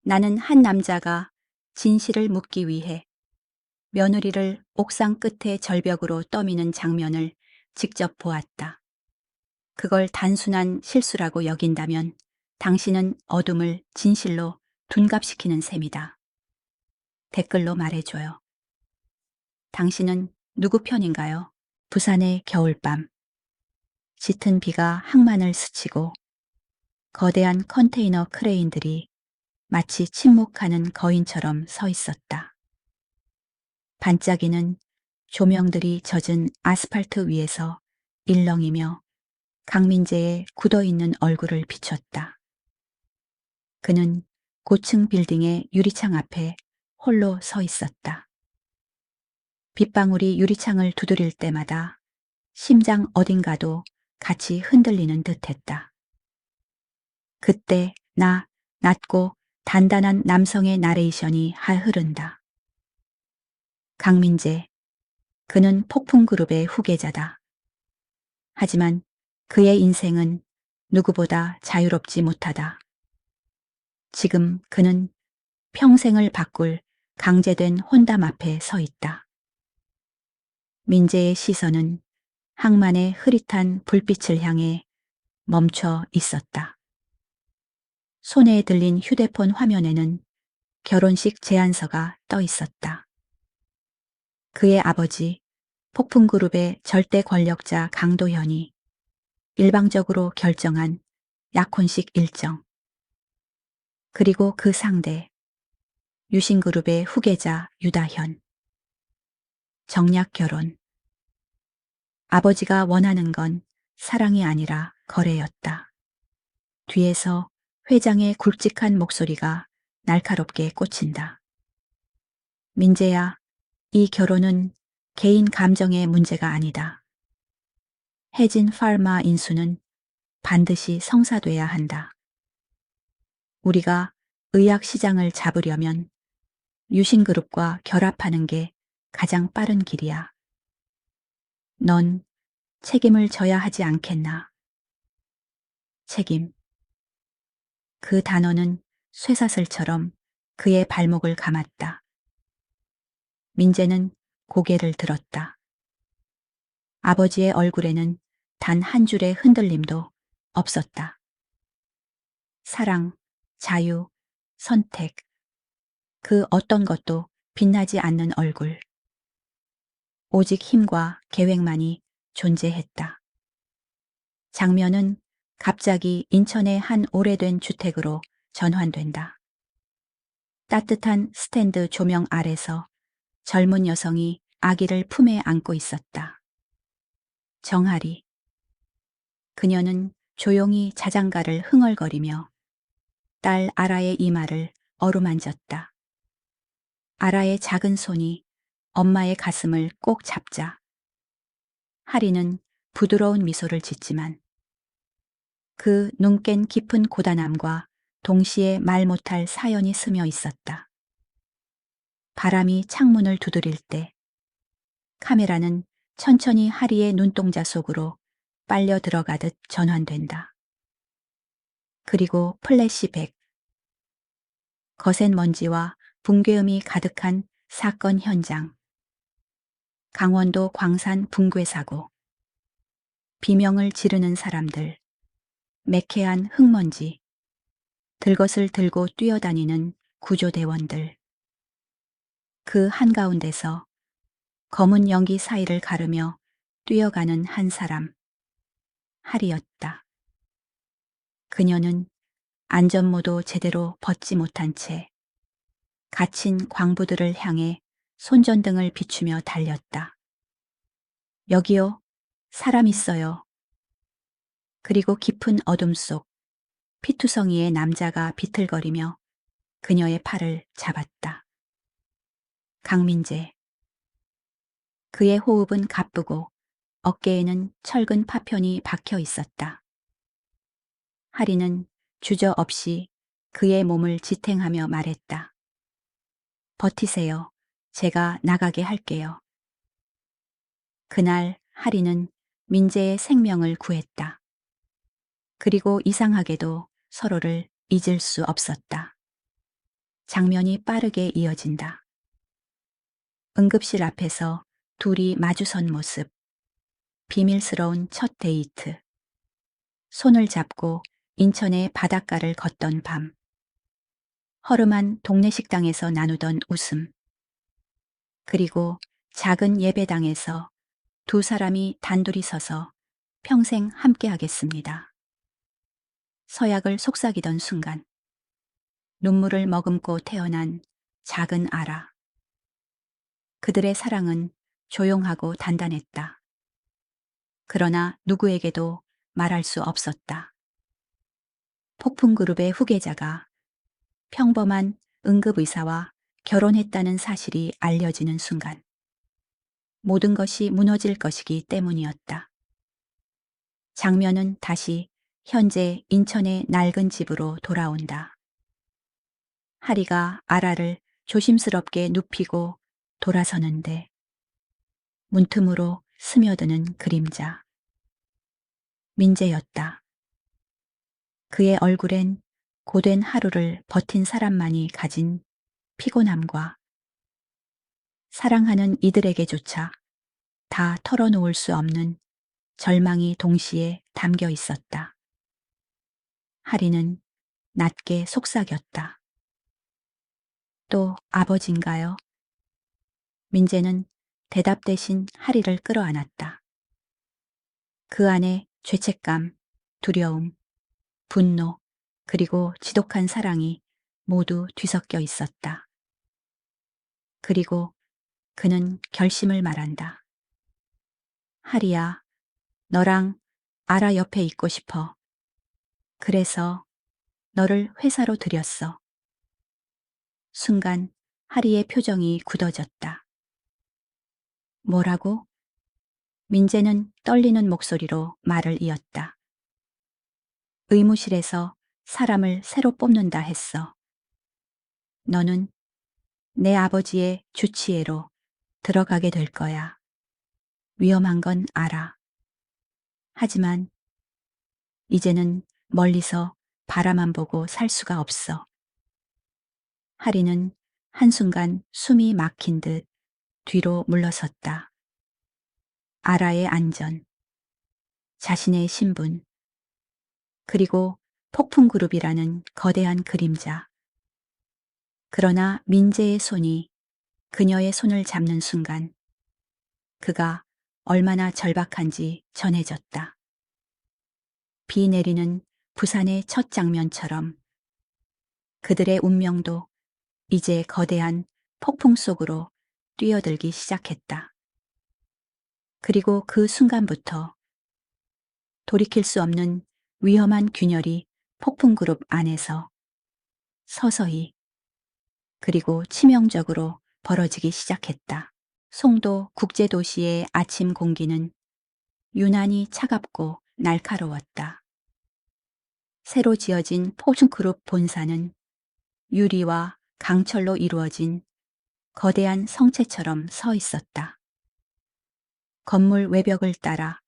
나는 한 남자가 진실을 묻기 위해 며느리를 옥상 끝에 절벽으로 떠미는 장면을 직접 보았다. 그걸 단순한 실수라고 여긴다면 당신은 어둠을 진실로 둔갑시키는 셈이다. 댓글로 말해줘요. 당신은 누구 편인가요? 부산의 겨울밤. 짙은 비가 항만을 스치고 거대한 컨테이너 크레인들이 마치 침묵하는 거인처럼 서 있었다. 반짝이는 조명들이 젖은 아스팔트 위에서 일렁이며 강민재의 굳어있는 얼굴을 비췄다. 그는 고층 빌딩의 유리창 앞에 홀로 서 있었다. 빗방울이 유리창을 두드릴 때마다 심장 어딘가도 같이 흔들리는 듯했다. 그때 낮고 단단한 남성의 나레이션이 흐른다. 강민재, 그는 폭풍그룹의 후계자다. 하지만 그의 인생은 누구보다 자유롭지 못하다. 지금 그는 평생을 바꿀 강제된 혼담 앞에 서 있다. 민재의 시선은 항만의 흐릿한 불빛을 향해 멈춰 있었다. 손에 들린 휴대폰 화면에는 결혼식 제안서가 떠 있었다. 그의 아버지, 폭풍그룹의 절대 권력자 강도현이 일방적으로 결정한 약혼식 일정. 그리고 그 상대, 유신그룹의 후계자 유다현. 정략 결혼. 아버지가 원하는 건 사랑이 아니라 거래였다. 뒤에서 회장의 굵직한 목소리가 날카롭게 꽂힌다. 민재야, 이 결혼은 개인 감정의 문제가 아니다. 해진 파르마 인수는 반드시 성사돼야 한다. 우리가 의학 시장을 잡으려면 유신그룹과 결합하는 게 가장 빠른 길이야. 넌 책임을 져야 하지 않겠나? 책임. 그 단어는 쇠사슬처럼 그의 발목을 감았다. 민재는 고개를 들었다. 아버지의 얼굴에는 단 한 줄의 흔들림도 없었다. 사랑, 자유, 선택, 그 어떤 것도 빛나지 않는 얼굴. 오직 힘과 계획만이 존재했다. 장면은 갑자기 인천의 한 오래된 주택으로 전환된다. 따뜻한 스탠드 조명 아래서 젊은 여성이 아기를 품에 안고 있었다. 정아리. 그녀는 조용히 자장가를 흥얼거리며 딸 아라의 이마를 어루만졌다. 아라의 작은 손이 엄마의 가슴을 꼭 잡자. 하리는 부드러운 미소를 짓지만 그 눈깬 깊은 고단함과 동시에 말 못할 사연이 스며 있었다. 바람이 창문을 두드릴 때 카메라는 천천히 하리의 눈동자 속으로 빨려 들어가듯 전환된다. 그리고 플래시백. 거센 먼지와 붕괴음이 가득한 사건 현장. 강원도 광산 붕괴 사고. 비명을 지르는 사람들. 매캐한 흙먼지. 들것을 들고 뛰어다니는 구조대원들. 그 한가운데서 검은 연기 사이를 가르며 뛰어가는 한 사람. 하리였다. 그녀는 안전모도 제대로 벗지 못한 채 갇힌 광부들을 향해 손전등을 비추며 달렸다. 여기요, 사람 있어요. 그리고 깊은 어둠 속 피투성이의 남자가 비틀거리며 그녀의 팔을 잡았다. 강민재. 그의 호흡은 가쁘고 어깨에는 철근 파편이 박혀 있었다. 하리는 주저없이 그의 몸을 지탱하며 말했다. 버티세요. 제가 나가게 할게요. 그날 하리는 민재의 생명을 구했다. 그리고 이상하게도 서로를 잊을 수 없었다. 장면이 빠르게 이어진다. 응급실 앞에서 둘이 마주선 모습. 비밀스러운 첫 데이트. 손을 잡고 인천의 바닷가를 걷던 밤. 허름한 동네 식당에서 나누던 웃음. 그리고 작은 예배당에서 두 사람이 단둘이 서서 평생 함께하겠습니다. 서약을 속삭이던 순간. 눈물을 머금고 태어난 작은 아라. 그들의 사랑은 조용하고 단단했다. 그러나 누구에게도 말할 수 없었다. 폭풍그룹의 후계자가 평범한 응급의사와 결혼했다는 사실이 알려지는 순간 모든 것이 무너질 것이기 때문이었다. 장면은 다시 현재 인천의 낡은 집으로 돌아온다. 하리가 아라를 조심스럽게 눕히고 돌아서는데 문틈으로 스며드는 그림자. 민재였다. 그의 얼굴엔 고된 하루를 버틴 사람만이 가진 피곤함과 사랑하는 이들에게조차 다 털어놓을 수 없는 절망이 동시에 담겨 있었다. 하리는 낮게 속삭였다. 또 아버지인가요? 민재는 대답 대신 하리를 끌어안았다. 그 안에 죄책감, 두려움, 분노, 그리고 지독한 사랑이 모두 뒤섞여 있었다. 그리고 그는 결심을 말한다. 하리야, 너랑 아라 옆에 있고 싶어. 그래서 너를 회사로 들였어. 순간 하리의 표정이 굳어졌다. 뭐라고? 민재는 떨리는 목소리로 말을 이었다. 의무실에서 사람을 새로 뽑는다 했어. 너는 내 아버지의 주치의로 들어가게 될 거야. 위험한 건 알아. 하지만 이제는 멀리서 바라만 보고 살 수가 없어. 하리는 한순간 숨이 막힌 듯 뒤로 물러섰다. 아라의 안전, 자신의 신분, 그리고 폭풍그룹이라는 거대한 그림자. 그러나 민재의 손이 그녀의 손을 잡는 순간 그가 얼마나 절박한지 전해졌다. 비 내리는 부산의 첫 장면처럼 그들의 운명도 이제 거대한 폭풍 속으로 뛰어들기 시작했다. 그리고 그 순간부터 돌이킬 수 없는 위험한 균열이 폭풍그룹 안에서 서서히 그리고 치명적으로 벌어지기 시작했다. 송도 국제도시의 아침 공기는 유난히 차갑고 날카로웠다. 새로 지어진 폭풍그룹 본사는 유리와 강철로 이루어진 거대한 성체처럼 서 있었다. 건물 외벽을 따라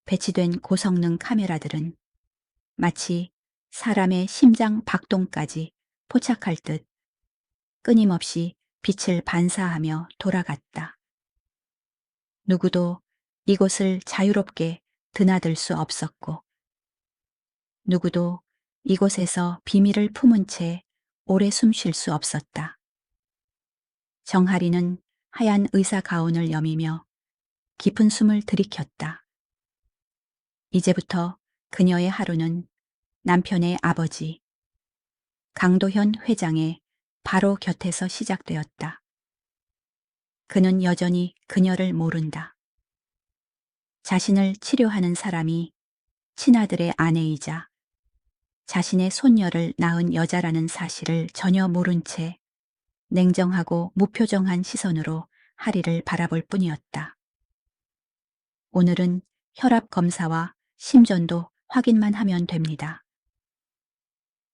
배치된 고성능 카메라들은 마치 사람의 심장 박동까지 포착할 듯 끊임없이 빛을 반사하며 돌아갔다. 누구도 이곳을 자유롭게 드나들 수 없었고, 누구도 이곳에서 비밀을 품은 채 오래 숨 쉴 수 없었다. 정하리는 하얀 의사 가운을 여미며 깊은 숨을 들이켰다. 이제부터 그녀의 하루는 남편의 아버지, 강도현 회장의 바로 곁에서 시작되었다. 그는 여전히 그녀를 모른다. 자신을 치료하는 사람이 친아들의 아내이자 자신의 손녀를 낳은 여자라는 사실을 전혀 모른 채 냉정하고 무표정한 시선으로 하리를 바라볼 뿐이었다. 오늘은 혈압 검사와 심전도 확인만 하면 됩니다.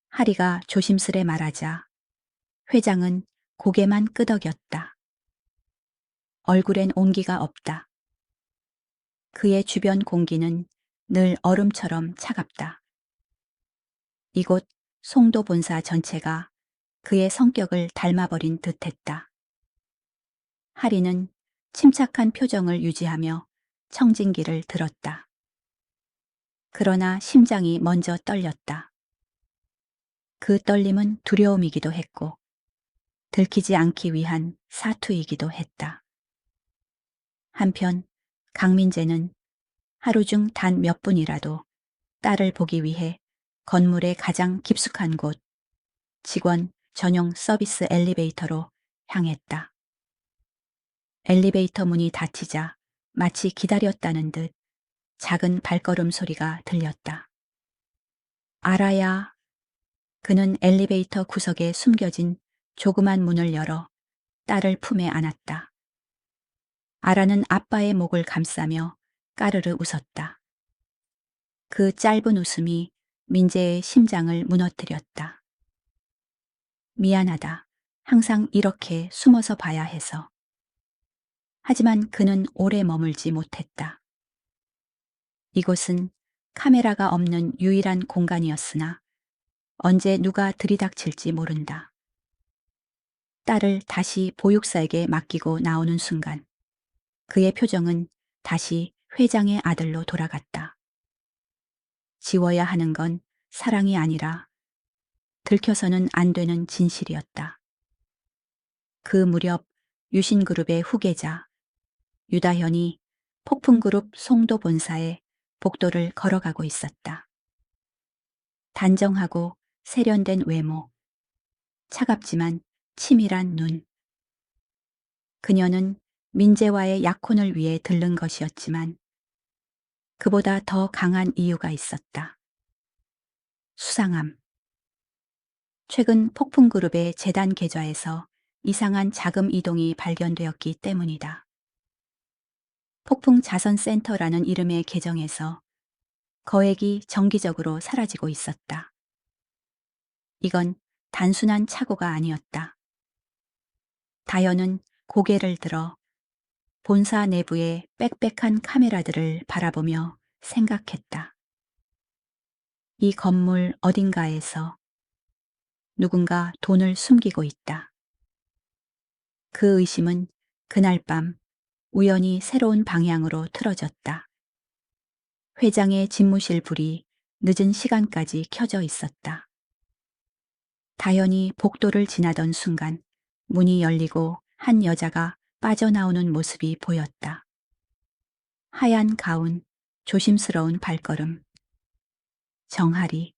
하리가 조심스레 말하자 회장은 고개만 끄덕였다. 얼굴엔 온기가 없다. 그의 주변 공기는 늘 얼음처럼 차갑다. 이곳 송도 본사 전체가 그의 성격을 닮아버린 듯했다. 하리는 침착한 표정을 유지하며 청진기를 들었다. 그러나 심장이 먼저 떨렸다. 그 떨림은 두려움이기도 했고 들키지 않기 위한 사투이기도 했다. 한편 강민재는 하루 중 단 몇 분이라도 딸을 보기 위해 건물의 가장 깊숙한 곳, 직원 전용 서비스 엘리베이터로 향했다. 엘리베이터 문이 닫히자 마치 기다렸다는 듯 작은 발걸음 소리가 들렸다. 알아야. 그는 엘리베이터 구석에 숨겨진 조그만 문을 열어 딸을 품에 안았다. 아라는 아빠의 목을 감싸며 까르르 웃었다. 그 짧은 웃음이 민재의 심장을 무너뜨렸다. 미안하다. 항상 이렇게 숨어서 봐야 해서. 하지만 그는 오래 머물지 못했다. 이곳은 카메라가 없는 유일한 공간이었으나 언제 누가 들이닥칠지 모른다. 딸을 다시 보육사에게 맡기고 나오는 순간 그의 표정은 다시 회장의 아들로 돌아갔다. 지워야 하는 건 사랑이 아니라 들켜서는 안 되는 진실이었다. 그 무렵 유신그룹의 후계자 유다현이 폭풍그룹 송도 본사에 복도를 걸어가고 있었다. 단정하고 세련된 외모, 차갑지만 치밀한 눈. 그녀는 민재와의 약혼을 위해 들른 것이었지만 그보다 더 강한 이유가 있었다. 수상함. 최근 폭풍그룹의 재단 계좌에서 이상한 자금 이동이 발견되었기 때문이다. 폭풍자선센터라는 이름의 계정에서 거액이 정기적으로 사라지고 있었다. 이건 단순한 착오가 아니었다. 다현은 고개를 들어 본사 내부의 빽빽한 카메라들을 바라보며 생각했다. 이 건물 어딘가에서 누군가 돈을 숨기고 있다. 그 의심은 그날 밤 우연히 새로운 방향으로 틀어졌다. 회장의 집무실 불이 늦은 시간까지 켜져 있었다. 다현이 복도를 지나던 순간 문이 열리고 한 여자가 빠져나오는 모습이 보였다. 하얀 가운, 조심스러운 발걸음. 정하리.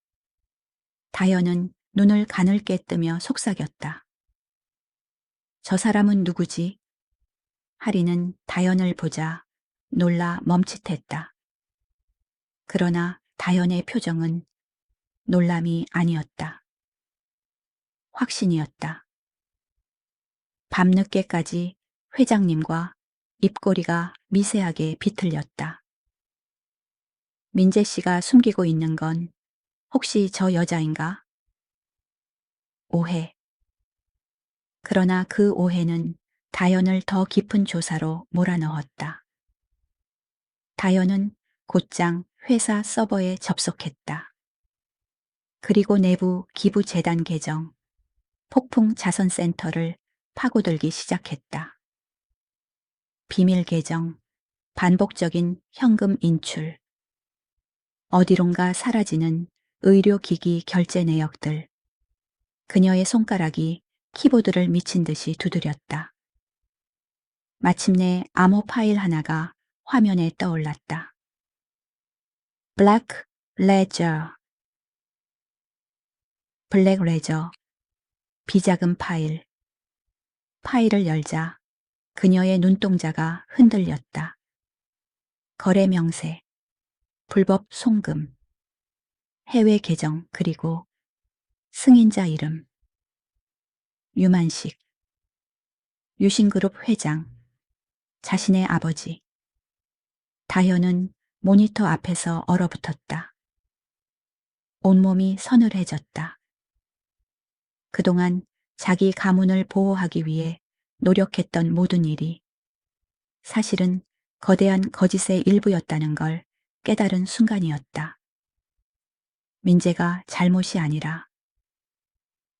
다현은 눈을 가늘게 뜨며 속삭였다. 저 사람은 누구지? 하리는 다현을 보자 놀라 멈칫했다. 그러나 다현의 표정은 놀람이 아니었다. 확신이었다. 밤늦게까지 회장님과 입꼬리가 미세하게 비틀렸다. 민재 씨가 숨기고 있는 건 혹시 저 여자인가? 오해. 그러나 그 오해는 다현을 더 깊은 조사로 몰아넣었다. 다현은 곧장 회사 서버에 접속했다. 그리고 내부 기부재단 계정, 폭풍자선센터를 파고들기 시작했다. 비밀 계정, 반복적인 현금 인출, 어디론가 사라지는 의료기기 결제 내역들. 그녀의 손가락이 키보드를 미친 듯이 두드렸다. 마침내 암호 파일 하나가 화면에 떠올랐다. 블랙 레저. 블랙 레저. 비자금 파일. 파일을 열자 그녀의 눈동자가 흔들렸다. 거래 명세, 불법 송금, 해외 계정 그리고 승인자 이름. 유만식. 유신그룹 회장. 자신의 아버지. 다현은 모니터 앞에서 얼어붙었다. 온몸이 서늘해졌다. 그동안 자기 가문을 보호하기 위해 노력했던 모든 일이 사실은 거대한 거짓의 일부였다는 걸 깨달은 순간이었다. 민재가 잘못이 아니라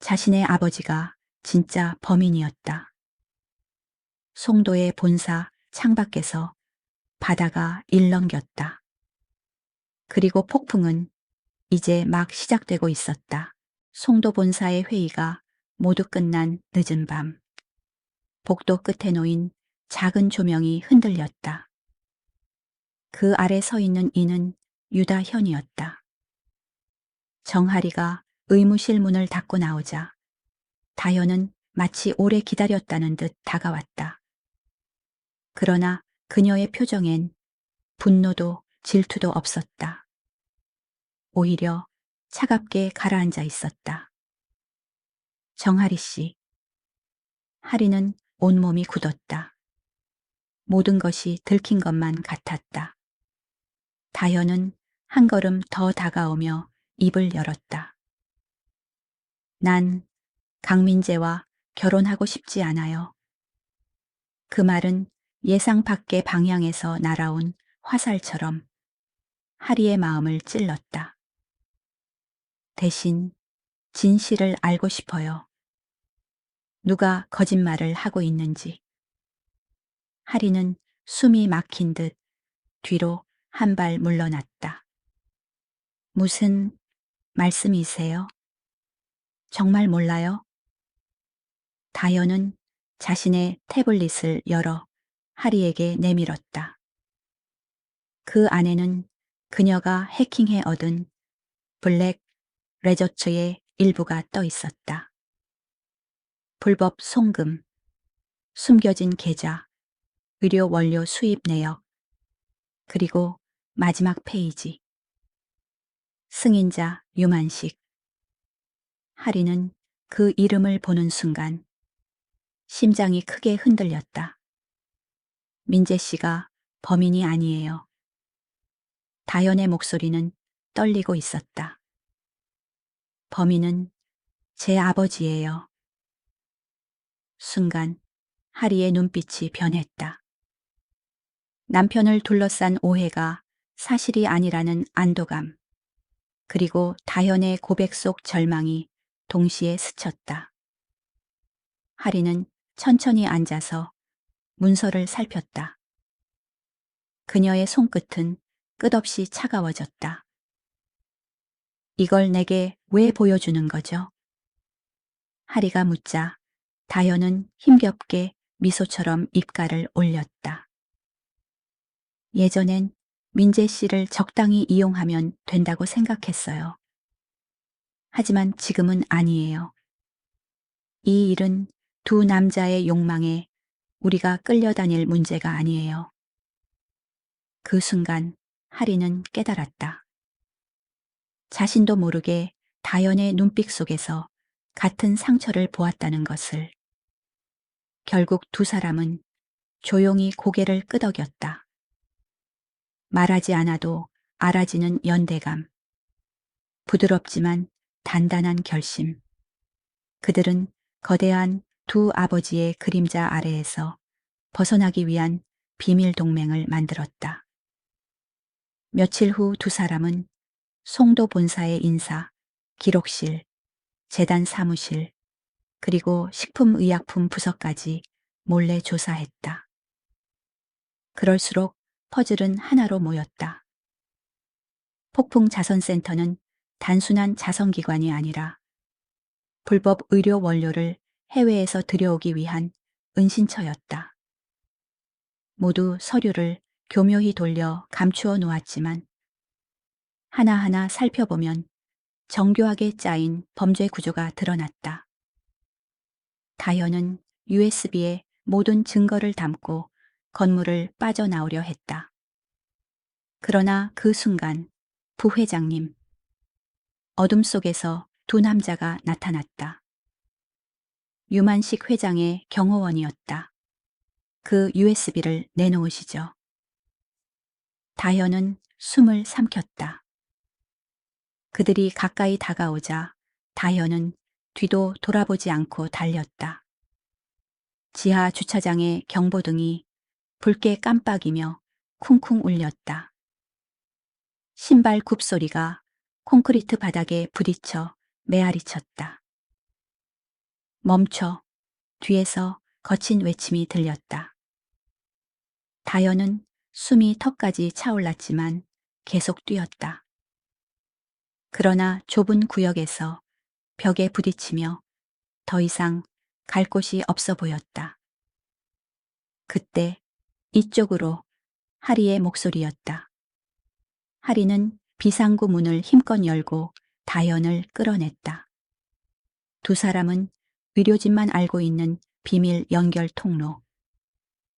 자신의 아버지가 진짜 범인이었다. 송도의 본사 창밖에서 바다가 일렁겼다. 그리고 폭풍은 이제 막 시작되고 있었다. 송도 본사의 회의가 모두 끝난 늦은 밤, 복도 끝에 놓인 작은 조명이 흔들렸다. 그 아래 서 있는 이는 유다현이었다. 정하리가 의무실 문을 닫고 나오자 다현은 마치 오래 기다렸다는 듯 다가왔다. 그러나 그녀의 표정엔 분노도 질투도 없었다. 오히려 차갑게 가라앉아 있었다. 정하리 씨. 하리는 온몸이 굳었다. 모든 것이 들킨 것만 같았다. 다현은 한 걸음 더 다가오며 입을 열었다. 난 강민재와 결혼하고 싶지 않아요. 그 말은 예상 밖의 방향에서 날아온 화살처럼 하리의 마음을 찔렀다. 대신 진실을 알고 싶어요. 누가 거짓말을 하고 있는지. 하리는 숨이 막힌 듯 뒤로 한 발 물러났다. 무슨 말씀이세요? 정말 몰라요? 다현은 자신의 태블릿을 열어 하리에게 내밀었다. 그 안에는 그녀가 해킹해 얻은 블랙 레저츠의 일부가 떠 있었다. 불법 송금, 숨겨진 계좌, 의료 원료 수입 내역, 그리고 마지막 페이지. 승인자 유만식. 하리는 그 이름을 보는 순간 심장이 크게 흔들렸다. 민재 씨가 범인이 아니에요. 다현의 목소리는 떨리고 있었다. 범인은 제 아버지예요. 순간 하리의 눈빛이 변했다. 남편을 둘러싼 오해가 사실이 아니라는 안도감, 그리고 다현의 고백 속 절망이 동시에 스쳤다. 하리는 천천히 앉아서 문서를 살폈다. 그녀의 손끝은 끝없이 차가워졌다. 이걸 내게 왜 보여주는 거죠? 하리가 묻자 다현은 힘겹게 미소처럼 입가를 올렸다. 예전엔 민재 씨를 적당히 이용하면 된다고 생각했어요. 하지만 지금은 아니에요. 이 일은 두 남자의 욕망에 우리가 끌려다닐 문제가 아니에요. 그 순간 하리는 깨달았다. 자신도 모르게 다현의 눈빛 속에서 같은 상처를 보았다는 것을. 결국 두 사람은 조용히 고개를 끄덕였다. 말하지 않아도 알아지는 연대감. 부드럽지만 단단한 결심. 그들은 거대한 두 아버지의 그림자 아래에서 벗어나기 위한 비밀 동맹을 만들었다. 며칠 후 두 사람은 송도 본사의 인사, 기록실, 재단 사무실, 그리고 식품의약품 부서까지 몰래 조사했다. 그럴수록 퍼즐은 하나로 모였다. 폭풍 자선센터는 단순한 자선기관이 아니라 불법 의료 원료를 해외에서 들여오기 위한 은신처였다. 모두 서류를 교묘히 돌려 감추어 놓았지만 하나하나 살펴보면 정교하게 짜인 범죄 구조가 드러났다. 다현은 USB에 모든 증거를 담고 건물을 빠져나오려 했다. 그러나 그 순간 부회장님, 어둠 속에서 두 남자가 나타났다. 유만식 회장의 경호원이었다. 그 USB를 내놓으시죠. 다현은 숨을 삼켰다. 그들이 가까이 다가오자 다현은 뒤도 돌아보지 않고 달렸다. 지하 주차장의 경보등이 붉게 깜빡이며 쿵쿵 울렸다. 신발 굽소리가 콘크리트 바닥에 부딪혀 메아리쳤다. 멈춰. 뒤에서 거친 외침이 들렸다. 다현은 숨이 턱까지 차올랐지만 계속 뛰었다. 그러나 좁은 구역에서 벽에 부딪히며 더 이상 갈 곳이 없어 보였다. 그때 이쪽으로 하리의 목소리였다. 하리는 비상구 문을 힘껏 열고 다현을 끌어냈다. 두 사람은 의료진만 알고 있는 비밀 연결 통로,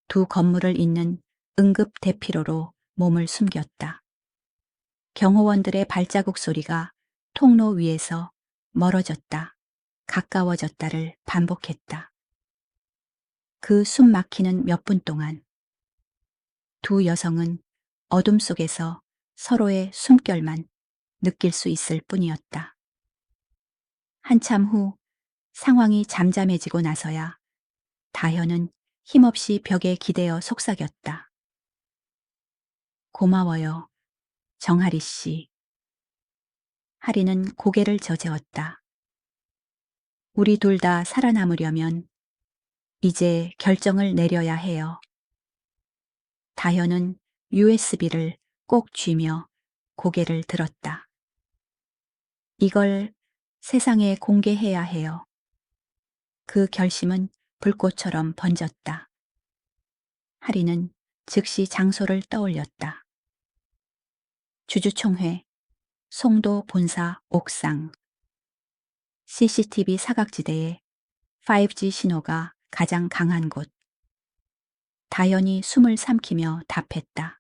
두 건물을 잇는 응급 대피로로 몸을 숨겼다. 경호원들의 발자국 소리가 통로 위에서 멀어졌다, 가까워졌다를 반복했다. 그 숨 막히는 몇 분 동안 두 여성은 어둠 속에서 서로의 숨결만 느낄 수 있을 뿐이었다. 한참 후 상황이 잠잠해지고 나서야 다현은 힘없이 벽에 기대어 속삭였다. 고마워요, 정하리 씨. 하리는 고개를 저재었다. 우리 둘 다 살아남으려면 이제 결정을 내려야 해요. 다현은 USB를 꼭 쥐며 고개를 들었다. 이걸 세상에 공개해야 해요. 그 결심은 불꽃처럼 번졌다. 하리는 즉시 장소를 떠올렸다. 주주총회, 송도 본사 옥상. CCTV 사각지대에 5G 신호가 가장 강한 곳. 다현이 숨을 삼키며 답했다.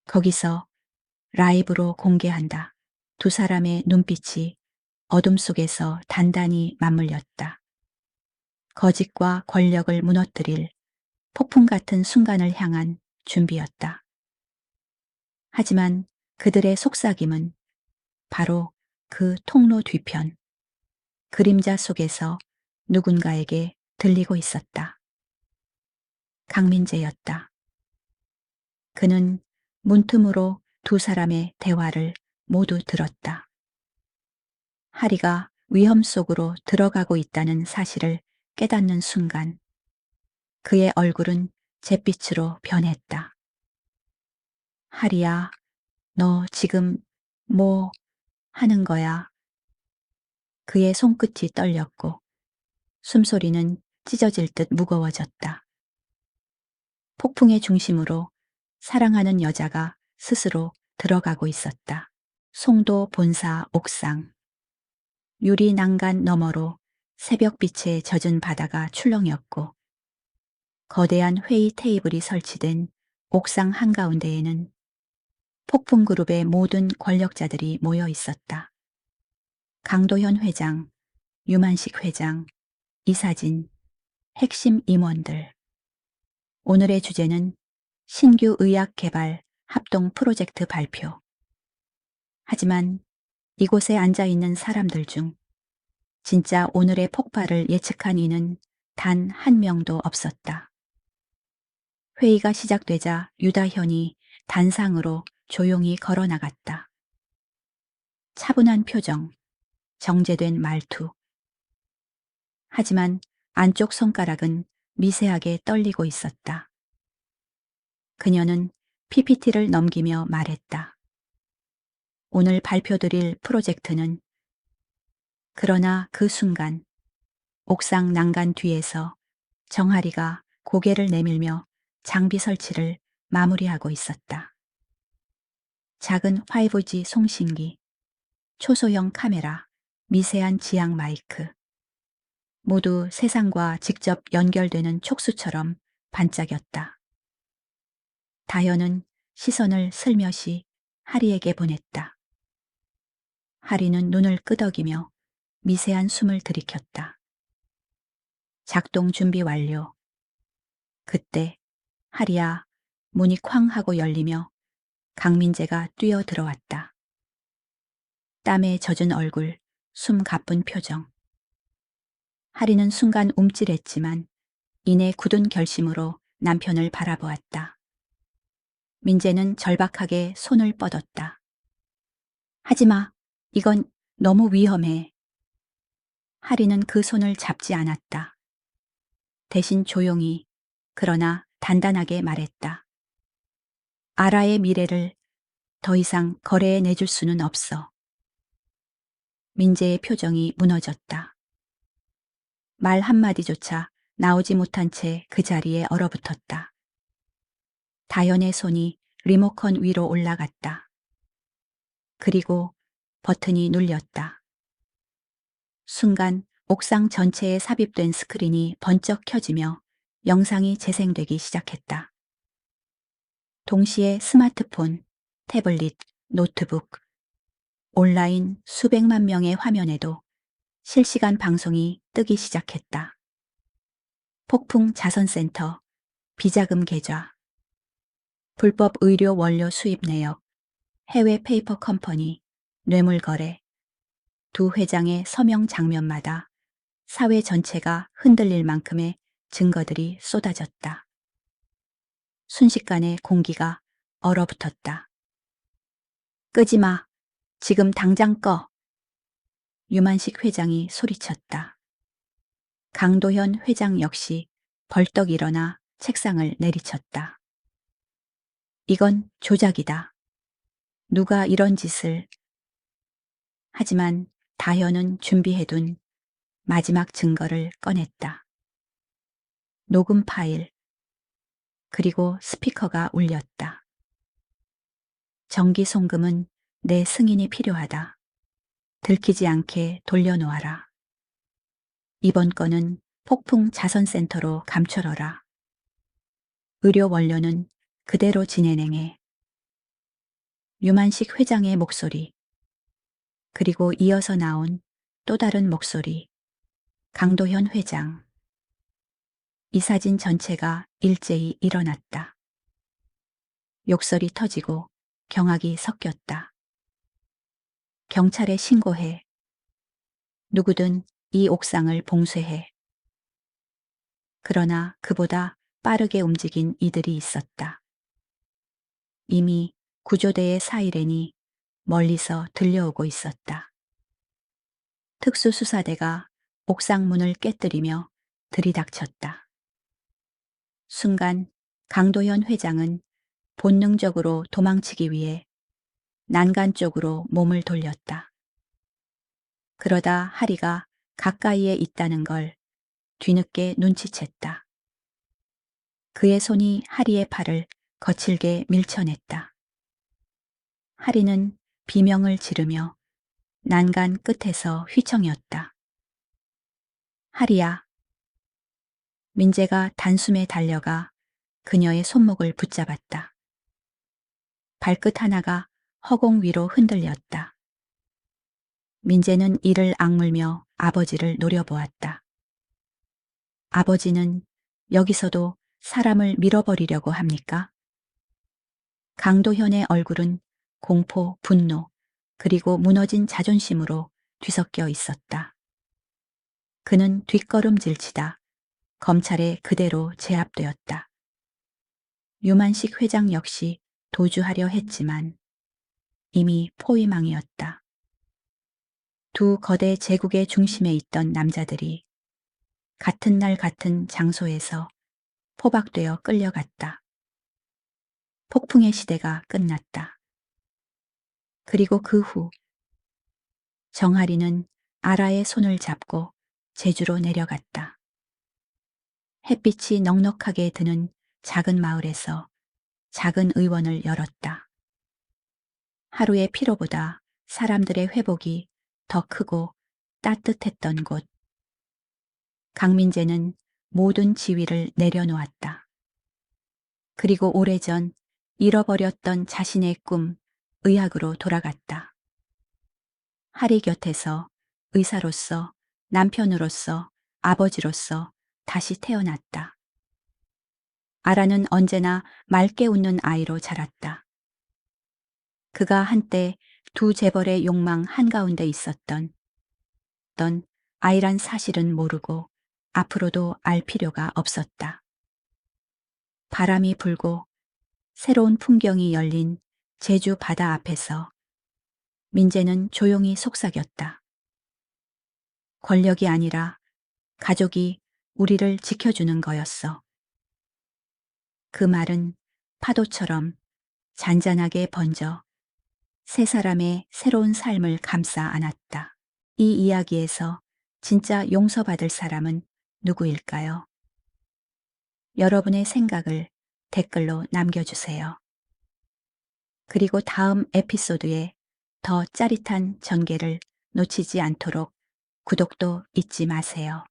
거기서 라이브로 공개한다. 두 사람의 눈빛이 어둠 속에서 단단히 맞물렸다. 거짓과 권력을 무너뜨릴 폭풍 같은 순간을 향한 준비였다. 하지만 그들의 속삭임은 바로 그 통로 뒤편, 그림자 속에서 누군가에게 들리고 있었다. 강민재였다. 그는 문틈으로 두 사람의 대화를 모두 들었다. 하리가 위험 속으로 들어가고 있다는 사실을 깨닫는 순간 그의 얼굴은 잿빛으로 변했다. 하리야, 너 지금 뭐 하는 거야? 그의 손끝이 떨렸고 숨소리는 찢어질 듯 무거워졌다. 폭풍의 중심으로 사랑하는 여자가 스스로 들어가고 있었다. 송도 본사 옥상. 유리 난간 너머로 새벽빛에 젖은 바다가 출렁였고 거대한 회의 테이블이 설치된 옥상 한가운데에는 폭풍그룹의 모든 권력자들이 모여 있었다. 강도현 회장, 유만식 회장, 이사진, 핵심 임원들. 오늘의 주제는 신규 의학 개발 합동 프로젝트 발표. 하지만 이곳에 앉아 있는 사람들 중 진짜 오늘의 폭발을 예측한 이는 단 한 명도 없었다. 회의가 시작되자 유다현이 단상으로 조용히 걸어 나갔다. 차분한 표정, 정제된 말투. 하지만 안쪽 손가락은 미세하게 떨리고 있었다. 그녀는 PPT를 넘기며 말했다. 오늘 발표드릴 프로젝트는. 그러나 그 순간 옥상 난간 뒤에서 정하리가 고개를 내밀며 장비 설치를 마무리하고 있었다. 작은 5G 송신기, 초소형 카메라, 미세한 지향 마이크. 모두 세상과 직접 연결되는 촉수처럼 반짝였다. 다현은 시선을 슬며시 하리에게 보냈다. 하리는 눈을 끄덕이며 미세한 숨을 들이켰다. 작동 준비 완료. 그때 하리야, 문이 쾅 하고 열리며 강민재가 뛰어 들어왔다. 땀에 젖은 얼굴, 숨 가쁜 표정. 하리는 순간 움찔했지만 이내 굳은 결심으로 남편을 바라보았다. 민재는 절박하게 손을 뻗었다. 하지마, 이건 너무 위험해. 하리는 그 손을 잡지 않았다. 대신 조용히, 그러나 단단하게 말했다. 아라의 미래를 더 이상 거래에 내줄 수는 없어. 민재의 표정이 무너졌다. 말 한마디조차 나오지 못한 채 그 자리에 얼어붙었다. 다현의 손이 리모컨 위로 올라갔다. 그리고 버튼이 눌렸다. 순간 옥상 전체에 삽입된 스크린이 번쩍 켜지며 영상이 재생되기 시작했다. 동시에 스마트폰, 태블릿, 노트북, 온라인 수백만 명의 화면에도 실시간 방송이 뜨기 시작했다. 폭풍 자선센터, 비자금 계좌, 불법 의료 원료 수입 내역, 해외 페이퍼 컴퍼니, 뇌물 거래, 두 회장의 서명 장면마다 사회 전체가 흔들릴 만큼의 증거들이 쏟아졌다. 순식간에 공기가 얼어붙었다. 끄지 마. 지금 당장 꺼. 유만식 회장이 소리쳤다. 강도현 회장 역시 벌떡 일어나 책상을 내리쳤다. 이건 조작이다. 누가 이런 짓을. 하지만 다현은 준비해둔 마지막 증거를 꺼냈다. 녹음 파일, 그리고 스피커가 울렸다. 정기 송금은 내 승인이 필요하다. 들키지 않게 돌려놓아라. 이번 건은 폭풍 자선센터로 감춰러라. 의료 원료는 그대로 진행해. 유만식 회장의 목소리, 그리고 이어서 나온 또 다른 목소리. 강도현 회장. 이 사진 전체가 일제히 일어났다. 욕설이 터지고 경악이 섞였다. 경찰에 신고해. 누구든 이 옥상을 봉쇄해. 그러나 그보다 빠르게 움직인 이들이 있었다. 이미 구조대의 사이렌이 멀리서 들려오고 있었다. 특수수사대가 옥상 문을 깨뜨리며 들이닥쳤다. 순간 강도현 회장은 본능적으로 도망치기 위해 난간 쪽으로 몸을 돌렸다. 그러다 하리가 가까이에 있다는 걸 뒤늦게 눈치챘다. 그의 손이 하리의 팔을 거칠게 밀쳐냈다. 하리는 비명을 지르며 난간 끝에서 휘청였다. 하리야. 민재가 단숨에 달려가 그녀의 손목을 붙잡았다. 발끝 하나가 허공 위로 흔들렸다. 민재는 이를 악물며 아버지를 노려보았다. 아버지는 여기서도 사람을 밀어버리려고 합니까? 강도현의 얼굴은 공포, 분노, 그리고 무너진 자존심으로 뒤섞여 있었다. 그는 뒷걸음질치다 검찰에 그대로 제압되었다. 유만식 회장 역시 도주하려 했지만 이미 포위망이었다. 두 거대 제국의 중심에 있던 남자들이 같은 날 같은 장소에서 포박되어 끌려갔다. 폭풍의 시대가 끝났다. 그리고 그 후 정아리는 아라의 손을 잡고 제주로 내려갔다. 햇빛이 넉넉하게 드는 작은 마을에서 작은 의원을 열었다. 하루의 피로보다 사람들의 회복이 더 크고 따뜻했던 곳. 강민재는 모든 지위를 내려놓았다. 그리고 오래전 잃어버렸던 자신의 꿈, 의학으로 돌아갔다. 하리 곁에서 의사로서, 남편으로서, 아버지로서 다시 태어났다. 아라는 언제나 맑게 웃는 아이로 자랐다. 그가 한때 두 재벌의 욕망 한가운데 있었던 아이란 사실은 모르고 앞으로도 알 필요가 없었다. 바람이 불고 새로운 풍경이 열린 제주 바다 앞에서 민재는 조용히 속삭였다. 권력이 아니라 가족이 우리를 지켜주는 거였어. 그 말은 파도처럼 잔잔하게 번져 세 사람의 새로운 삶을 감싸 안았다. 이 이야기에서 진짜 용서받을 사람은 누구일까요? 여러분의 생각을 댓글로 남겨주세요. 그리고 다음 에피소드에 더 짜릿한 전개를 놓치지 않도록 구독도 잊지 마세요.